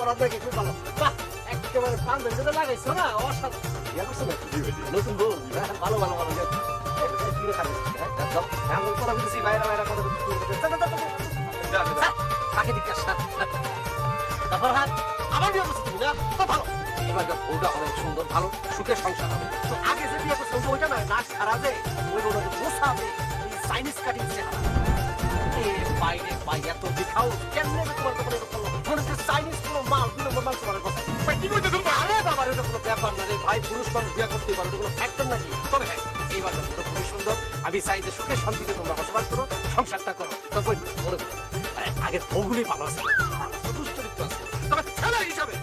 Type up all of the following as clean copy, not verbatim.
পড়া দেখে খুব ভালো। বাহ, একেবারে পাঞ্জাবি যেটা লাগাইছো না, অসাধারণ। বিয়ে করছো নাকি? নতুন বউ? ভালো ভালো ভালো। কি রে খাবে? এমন কথা বলছি, বাইরে বাইরে কথা বলছি। তাকে দিকে আসা। তারপর হাত আবার বিয়ে করছো তুমি না? তো ভালো। এবার বউটা অনেক সুন্দর, ভালো সুখের সংসার হবে। তো আগে যে বিয়ে করছো ওইটা না, নাচ ছাড়া যে ওই বউটাকে বসাবে, চাইনিজ কাটিং চেহারা। বাইরে বাই এত দেখাও কেমনে তোমার কপালে এরকম মনে হচ্ছে চাইনিজ কোনো মাল 2 নম্বর মাল তোমার কথা। কি কইতে তুমি? আরে বাবা, এটা কোনো ব্যাপার না রে ভাই, পুরুষ মানুষ বিয়ে করতে পারে, এটা কোনো ফ্যাক্টর নাকি? তবে হ্যাঁ, এই বাচ্চা দুটো খুবই সুন্দর। আমি চাই যে সুখে শান্তিতে তোমরা বসবাস করো, সংসারটা করো। তারপর মনে করো আগের বউগুলি ভালো আছে, দুশ্চরিত্র আছে, তবে ছেলে হিসাবে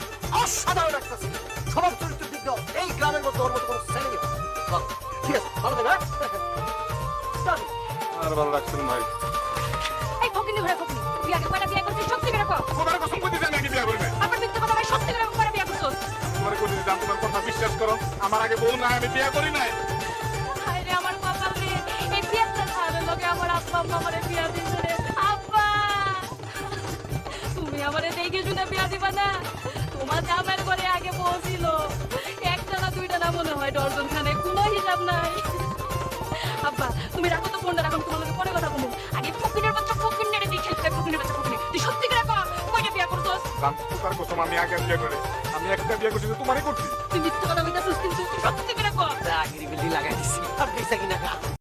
অসাধারণ একটা ছিল। স্বভাব চরিত্রের দিক দিয়েও এই গ্রামের মধ্যে ওর মতো কোনো ছেলে নেই। ঠিক আছে, ভালো থাকবে। আর ভালো লাগছে না ভাই। এই ফকিনি ঘরে ফকিনি, তুই আগে কয়টা বিয়ে করছিস সত্যি করে কও। তোমার কসম করে দিতে নাকি বিয়ে করবে? আবার মিথ্যা কথা ভাই, সত্যি করে কয়টা বিয়ে করছিস? তোমার করে দিতে তোমার কথা বিশ্বাস করো। আমার আগে বউ না, আমি বিয়ে করি নাই। হায় রে আমার কপাল রে, এই বিয়েটা ছাড়ার লগে আমার আব্বা আম্মা আমারে বিয়া দিছে রে। আব্বা, তুমি আমারে দেখে শুনে বিয়া দিবা না? তোমার জামাইয়ের ঘরে আগে বউ ছিল, একটা না দুইটা না মনে হয় ডজন খানে, কোনো হিসাব নাই। আব্বা, তুমি রাখো তো ফোনটা, রাখো, তোমার লগে পরে কথা বলবো। আগে ফকিনের বাচ্চা ফকিনের দেখে ফকিনের বাচ্চা ফকিনের, তুই সত্যি করে কও কয়টা বিয়া করছিস? তোমার কসম, আমি আগে বিয়ে করি। আমি একটা বিয়ে করছি, তোমারই করছি। তুই মিথ্যা কথা বলতেছিস, কিন্তু তুই সত্যি করে কও। আগের বিল্ডিং লাগাই দিছি, আর পয়সা কিনা